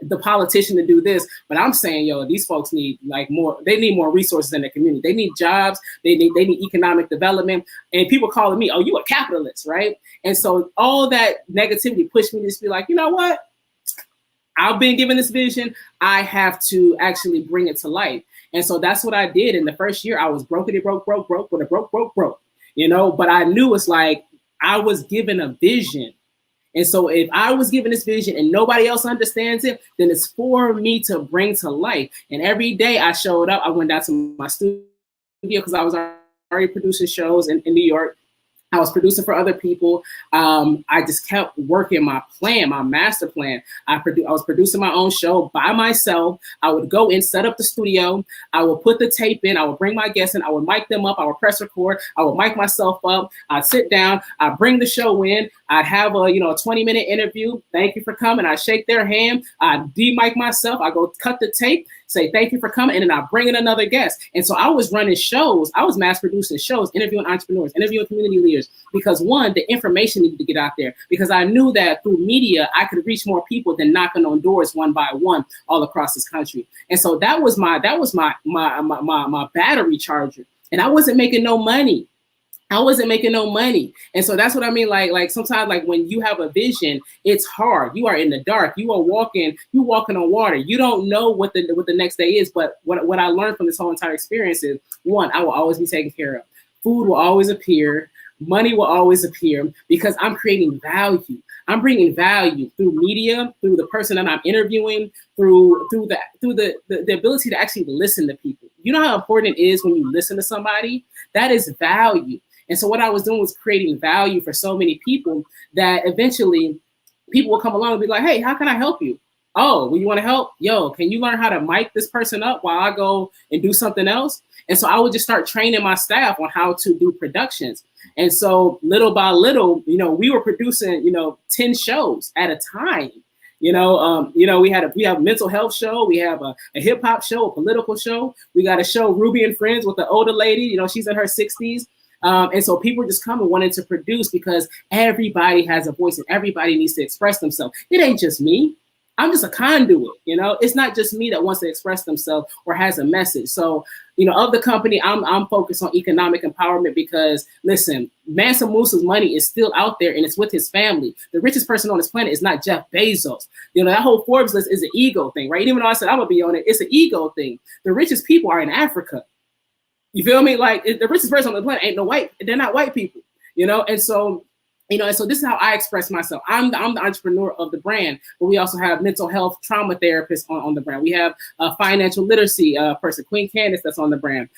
the politician to do this, but I'm saying, these folks need they need more resources in their community. They need jobs. They need economic development. And people calling me, oh, you a capitalist, right? And so all that negativity pushed me to just be like, you know what? I've been given this vision. I have to actually bring it to life. And so that's what I did. In the first year, I was broke, with a broke. But I knew it's like I was given a vision. And so if I was given this vision and nobody else understands it, then it's for me to bring to life. And every day I showed up, I went down to my studio because I was already producing shows in New York. I was producing for other people. I just kept working my plan, my master plan. I was producing my own show by myself. I would go in, set up the studio. I would put the tape in. I would bring my guests in. I would mic them up. I would press record. I would mic myself up. I'd sit down. I'd bring the show in. I'd have a 20-minute interview. Thank you for coming. I shake their hand. I de-mic myself. I go cut the tape, say thank you for coming, and then I bring in another guest. And so I was running shows. I was mass producing shows, interviewing entrepreneurs, interviewing community leaders, because one, the information needed to get out there, because I knew that through media, I could reach more people than knocking on doors one by one all across this country. And so that was my battery charger. And I wasn't making no money. And so that's what I mean. Like sometimes, like when you have a vision, it's hard. You are in the dark. You are walking on water. You don't know what the next day is. But what I learned from this whole entire experience is, one, I will always be taken care of. Food will always appear. Money will always appear, because I'm creating value. I'm bringing value through media, through the person that I'm interviewing, through the ability to actually listen to people. You know how important it is when you listen to somebody? That is value. And so what I was doing was creating value for so many people that eventually people will come along and be like, hey, how can I help you? Oh, well, you want to help? Yo, can you learn how to mic this person up while I go and do something else? And so I would just start training my staff on how to do productions. And so little by little, we were producing, 10 shows at a time. We have a mental health show. We have a hip hop show, a political show. We got a show, Ruby and Friends, with the older lady. She's in her 60s. And so people just come and wanted to produce, because everybody has a voice and everybody needs to express themselves. It ain't just me. I'm just a conduit. It's not just me that wants to express themselves or has a message. So, of the company, I'm focused on economic empowerment, because listen, Mansa Musa's money is still out there and it's with his family. The richest person on this planet is not Jeff Bezos. That whole Forbes list is an ego thing, right? Even though I said I'm gonna be on it, it's an ego thing. The richest people are in Africa. You feel me? Like, the richest person on the planet ain't they're not white people, And so, and so this is how I express myself. I'm the entrepreneur of the brand, but we also have mental health trauma therapists on the brand. We have a financial literacy person, Queen Candace, that's on the brand.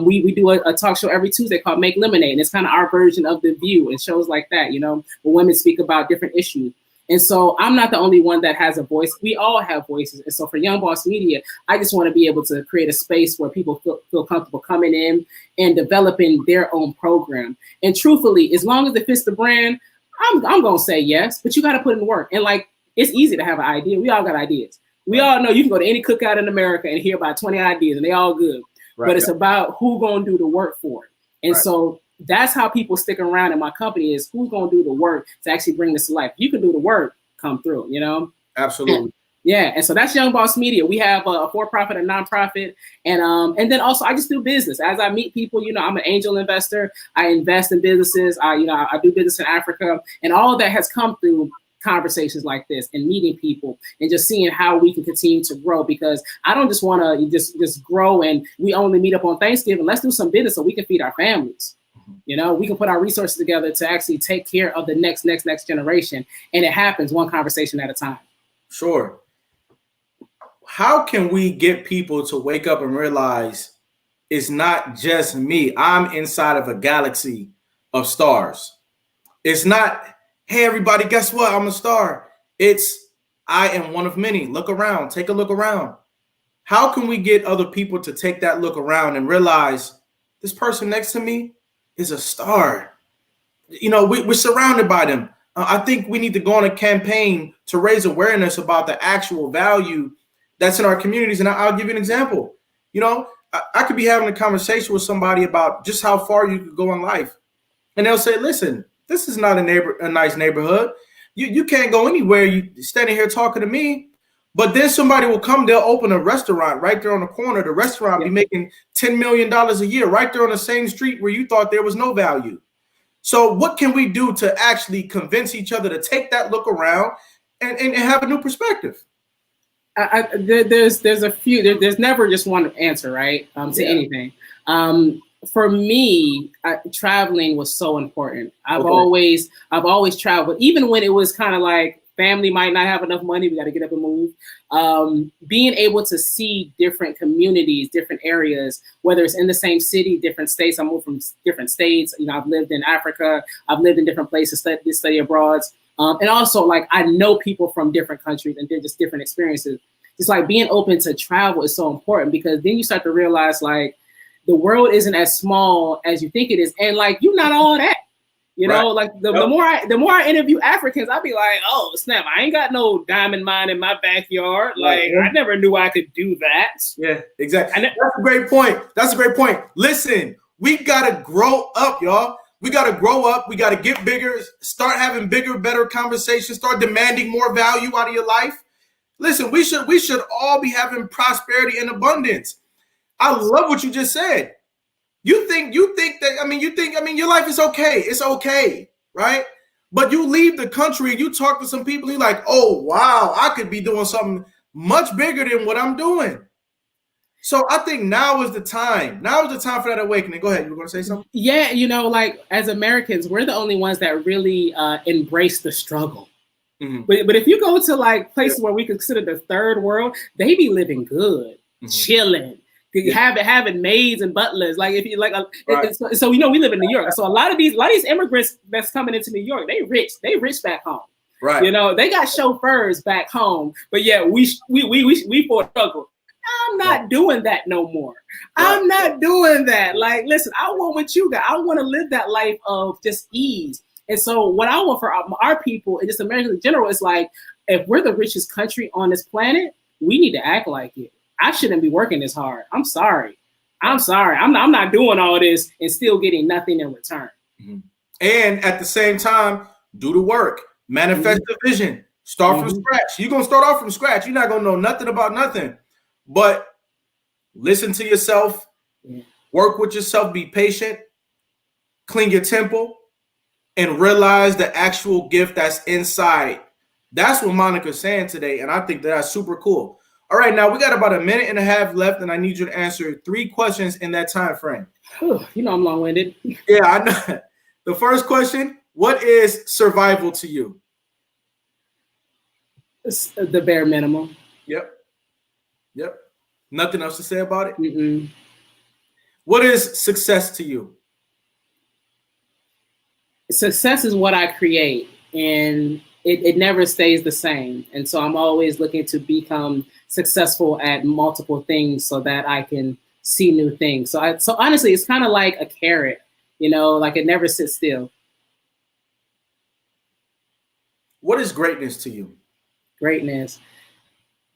We do a talk show every Tuesday called Make Lemonade, and it's kind of our version of The View and shows like that, where women speak about different issues. And so I'm not the only one that has a voice. We all have voices. And so for Young Boss Media, I just want to be able to create a space where people feel comfortable coming in and developing their own program. And truthfully, as long as it fits the brand, I'm going to say yes, but you got to put in work. And like, it's easy to have an idea. We all got ideas. We all know you can go to any cookout in America and hear about 20 ideas and they all good. Right. But it's about who going to do the work for it. And so that's how people stick around in my company is who's going to do the work to actually bring this to life. You can do the work, come through, you know? Absolutely. And so that's Young Boss Media. We have a for-profit, a nonprofit, and then also I just do business. As I meet people, you know, I'm an angel investor. I invest in businesses. I do business in Africa, and all of that has come through conversations like this and meeting people and just seeing how we can continue to grow, because I don't just want to just grow and we only meet up on Thanksgiving. Let's do some business so we can feed our families. You know, we can put our resources together to actually take care of the next generation. And it happens one conversation at a time. Sure. How can we get people to wake up and realize it's not just me? I'm inside of a galaxy of stars. It's not, hey, everybody, guess what? I'm a star. It's, I am one of many. Look around. Take a look around. How can we get other people to take that look around and realize this person next to me is a star? You know, we're surrounded by them. I think we need to go on a campaign to raise awareness about the actual value that's in our communities. And I'll give you an example. You know, I could be having a conversation with somebody about just how far you could go in life. And they'll say, listen, this is not a nice neighborhood. You can't go anywhere. You standing here talking to me. But then somebody will come, they'll open a restaurant right there on the corner. The restaurant be making $10 million a year right there on the same street where you thought there was no value. So what can we do to actually convince each other to take that look around and have a new perspective? There's a few. There's never just one answer, right? To anything. For me, traveling was so important. I've always traveled, even when it was kind of like family might not have enough money, we got to get up and move. Being able to see different communities, different areas, whether it's in the same city, different states. I moved from different states. You know, I've lived in Africa. I've lived in different places, study abroad. And also, like, I know people from different countries and they're just different experiences. It's like being open to travel is so important, because then you start to realize, like, the world isn't as small as you think it is. And, like, you're not all that. You know, like the more I interview Africans, I'll be like, oh, snap, I ain't got no diamond mine in my backyard. Like, I never knew I could do that. Yeah, exactly. That's a great point. That's a great point. Listen, we got to grow up, y'all. We got to grow up. We got to get bigger, start having bigger, better conversations, start demanding more value out of your life. Listen, we should all be having prosperity and abundance. I love what you just said. You think your life is okay. It's okay, right? But you leave the country and you talk to some people, you're like, oh, wow, I could be doing something much bigger than what I'm doing. So I think now is the time. Now is the time for that awakening. Go ahead. You were going to say something? Yeah, you know, like, as Americans, we're the only ones that really embrace the struggle. Mm-hmm. But if you go to, like, places where we consider the third world, they be living good, chilling. Having maids and butlers, like, if you like, so you know, we live in New York, so a lot of these immigrants that's coming into New York, they rich back home, right? You know, they got chauffeurs back home, but yeah, we for struggle. I'm not doing that no more. I'm not doing that. Like, listen, I want what you got. I want to live that life of just ease. And so what I want for our people and just Americans in general is, like, if we're the richest country on this planet, we need to act like it. I shouldn't be working this hard. I'm sorry. I'm not doing all this and still getting nothing in return. Mm-hmm. And at the same time, do the work. Manifest the vision. Start from scratch. You're going to start off from scratch. You're not going to know nothing about nothing. But listen to yourself. Work with yourself. Be patient. Clean your temple. And realize the actual gift that's inside. That's what Monica's saying today. And I think that's super cool. All right, now we got about a minute and a half left, and I need you to answer 3 questions in that time frame. You know I'm long-winded. Yeah, I know. The first question, what is survival to you? It's the bare minimum. Yep. Nothing else to say about it? Mm-mm. What is success to you? Success is what I create, and it never stays the same. And so I'm always looking to become successful at multiple things so that I can see new things. So honestly, it's kind of like a carrot, like it never sits still. What is greatness to you? Greatness,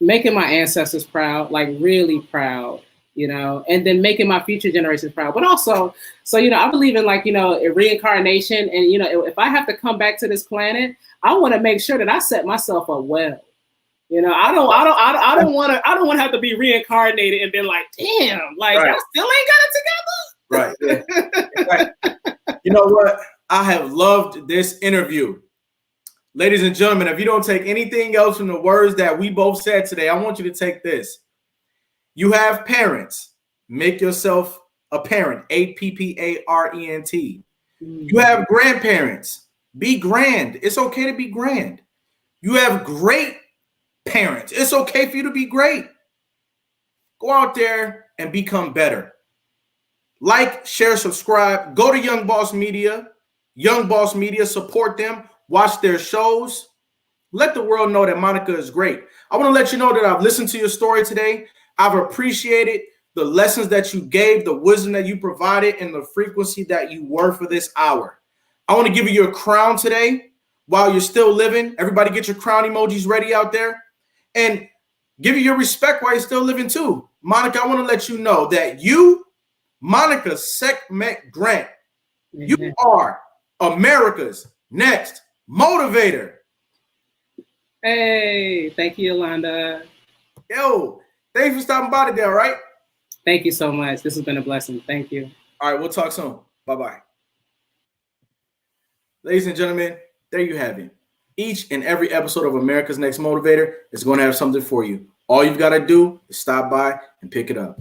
making my ancestors proud, like really proud, and then making my future generations proud. But also, so, I believe in reincarnation. And, if I have to come back to this planet, I want to make sure that I set myself up well. I don't want to have to be reincarnated and been like, damn, like I still ain't got it together. Right. You know what? I have loved this interview. Ladies and gentlemen, if you don't take anything else from the words that we both said today, I want you to take this. You have parents. Make yourself a parent. APPARENT. You have grandparents. Be grand. It's okay to be grand. You have great parents. It's okay for you to be great. Go out there and become better. Like, share, subscribe. Go to Young Boss Media. Young Boss Media, support them. Watch their shows. Let the world know that Monica is great. I want to let you know that I've listened to your story today. I've appreciated the lessons that you gave, the wisdom that you provided, and the frequency that you were for this hour. I want to give you your crown today while you're still living. Everybody get your crown emojis ready out there. And give you your respect while you're still living too. Monica, I want to let you know that you, Monica Sekhmet Grant, you are America's next motivator. Hey, thank you, Yolanda. Yo, thanks for stopping by today, all right? Thank you so much. This has been a blessing. Thank you. All right, we'll talk soon. Bye-bye. Ladies and gentlemen, there you have it. Each and every episode of America's Next Motivator is going to have something for you. All you've got to do is stop by and pick it up.